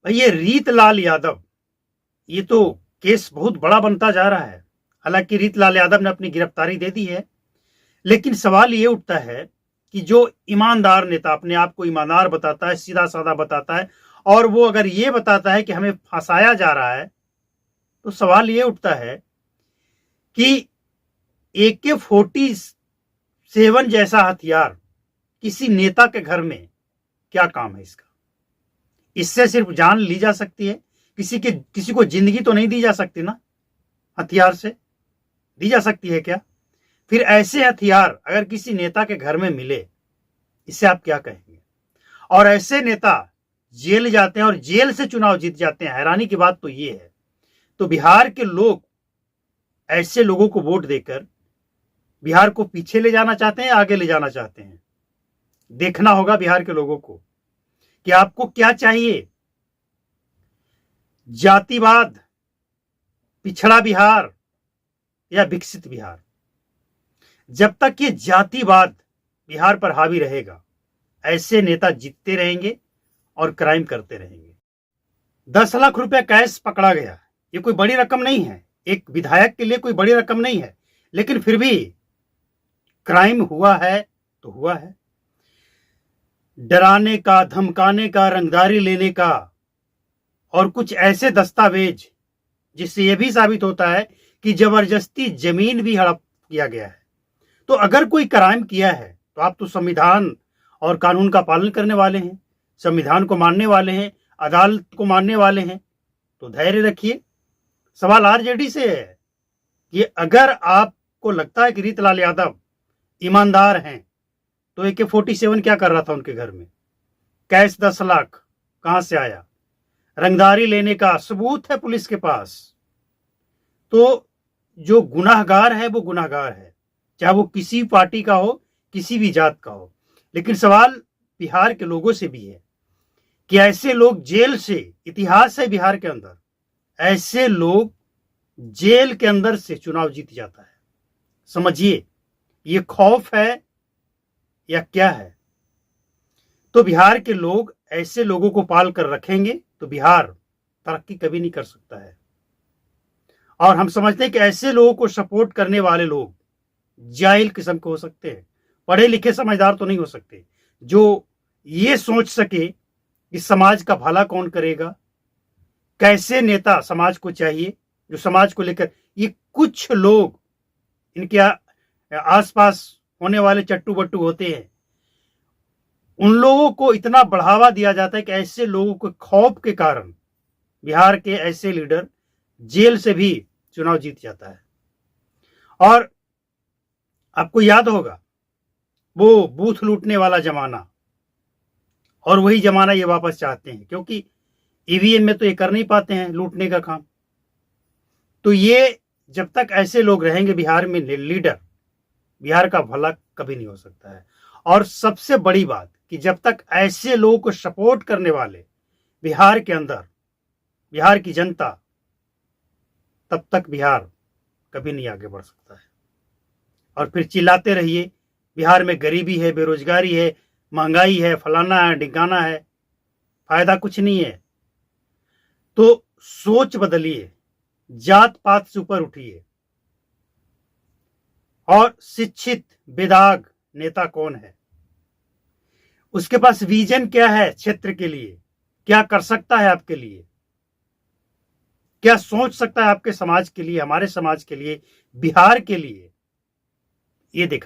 भाई ये रीतलाल यादव, ये तो केस बहुत बड़ा बनता जा रहा है। हालांकि रीतलाल यादव ने अपनी गिरफ्तारी दे दी है, लेकिन सवाल ये उठता है कि जो ईमानदार नेता अपने आप को ईमानदार बताता है, सीधा साधा बताता है, और वो अगर ये बताता है कि हमें फंसाया जा रहा है, तो सवाल ये उठता है कि AK-47 जैसा हथियार किसी नेता के घर में क्या काम है इसका? इससे सिर्फ जान ली जा सकती है, किसी को जिंदगी तो नहीं दी जा सकती ना? हथियार से दी जा सकती है क्या? फिर ऐसे हथियार अगर किसी नेता के घर में मिले, इससे आप क्या कहेंगे? और ऐसे नेता जेल जाते हैं और जेल से चुनाव जीत जाते हैं। हैरानी की बात तो ये है। तो बिहार के लोग ऐसे लोगों को वोट देकर बिहार को पीछे ले जाना चाहते हैं, आगे ले जाना चाहते हैं? देखना होगा बिहार के लोगों को कि आपको क्या चाहिए। जातिवाद, पिछड़ा बिहार या विकसित बिहार? जब तक ये जातिवाद बिहार पर हावी रहेगा, ऐसे नेता जीतते रहेंगे और क्राइम करते रहेंगे। 10 लाख रुपया कैश पकड़ा गया, ये कोई बड़ी रकम नहीं है, एक विधायक के लिए कोई बड़ी रकम नहीं है, लेकिन फिर भी क्राइम हुआ है तो हुआ है। डराने का, धमकाने का, रंगदारी लेने का और कुछ ऐसे दस्तावेज जिससे यह भी साबित होता है कि जबरदस्ती जमीन भी हड़प किया गया है। तो अगर कोई क्राइम किया है तो आप तो संविधान और कानून का पालन करने वाले हैं, संविधान को मानने वाले हैं, अदालत को मानने वाले हैं, तो धैर्य रखिए। सवाल आरजेडी से है कि अगर आपको लगता है कि रीतलाल यादव ईमानदार हैं, तो AK-47 क्या कर रहा था उनके घर में? कैश 10 लाख कहां से आया? रंगदारी लेने का सबूत है पुलिस के पास। तो जो गुनाहगार है वो गुनाहगार है, चाहे वो किसी पार्टी का हो, किसी भी जात का हो। लेकिन सवाल बिहार के लोगों से भी है कि ऐसे लोग जेल से, इतिहास है बिहार के अंदर, ऐसे लोग जेल के अंदर से चुनाव जीत जाता है। समझिए, ये खौफ है या क्या है? तो बिहार के लोग ऐसे लोगों को पाल कर रखेंगे तो बिहार तरक्की कभी नहीं कर सकता है। और हम समझते हैं कि ऐसे लोगों को सपोर्ट करने वाले लोग जाहिल किस्म के हो सकते हैं, पढ़े लिखे समझदार तो नहीं हो सकते, जो ये सोच सके कि समाज का भला कौन करेगा, कैसे नेता समाज को चाहिए, जो समाज को लेकर। ये कुछ लोग, इनके आसपास होने वाले चट्टू बट्टू होते हैं, उन लोगों को इतना बढ़ावा दिया जाता है कि ऐसे लोगों के खौफ के कारण बिहार के ऐसे लीडर जेल से भी चुनाव जीत जाता है। और आपको याद होगा वो बूथ लूटने वाला जमाना, और वही जमाना ये वापस चाहते हैं, क्योंकि ईवीएम में तो ये कर नहीं पाते हैं लूटने का काम। तो ये जब तक ऐसे लोग रहेंगे बिहार में लीडर, बिहार का भला कभी नहीं हो सकता है। और सबसे बड़ी बात कि जब तक ऐसे लोगों को सपोर्ट करने वाले बिहार के अंदर, बिहार की जनता, तब तक बिहार कभी नहीं आगे बढ़ सकता है। और फिर चिल्लाते रहिए बिहार में गरीबी है, बेरोजगारी है, महंगाई है, फलाना है, ढिकाना है, फायदा कुछ नहीं है। तो सोच बदलिए, जात पात से ऊपर उठिए और शिक्षित बेदाग नेता कौन है, उसके पास विजन क्या है क्षेत्र के लिए, क्या कर सकता है आपके लिए, क्या सोच सकता है आपके समाज के लिए, हमारे समाज के लिए, बिहार के लिए, ये देखना।